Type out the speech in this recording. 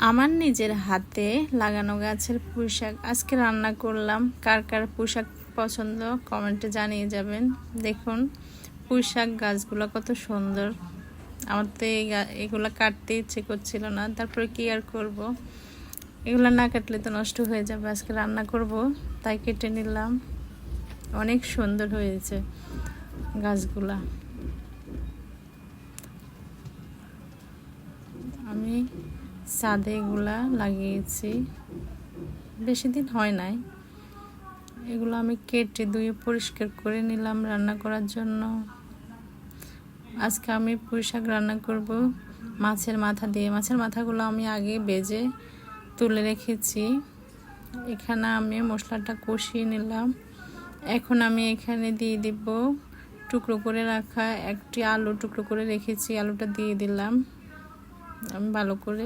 আমার নিজের হাতে লাগানো গাছের পুঁইশাক আজকে রান্না করলাম। কার কার পুঁইশাক পছন্দ কমেন্টে জানিয়ে যাবেন। দেখুন পুঁইশাক গাছগুলো কত সুন্দর। আমার তো এগুলো কাটতে ইচ্ছে করছিল না, তারপরে কি আর করব, এগুলো না কাটলে তো নষ্ট হয়ে যাবে। আজকে রান্না করব তাই কেটে নিলাম। অনেক সুন্দর হয়েছে গাছগুলা। আমি ছাদে এগুলা লাগিয়েছি, বেশি দিন হয় নাই। এগুলো আমি কেটে ধুয়ে পরিষ্কার করে নিলাম রান্না করার জন্য। আজকে আমি পুঁইশাক রান্না করব মাছের মাথা দিয়ে। মাছের মাথাগুলো আমি আগে ভেজে তুলে রেখেছি। এখানে আমি মশলাটা কষিয়ে নিলাম। এখন আমি এখানে দিয়ে দিব টুকরো করে রাখা একটি আলু, টুকরো করে রেখেছি, আলুটা দিয়ে দিলাম। আমি ভালো করে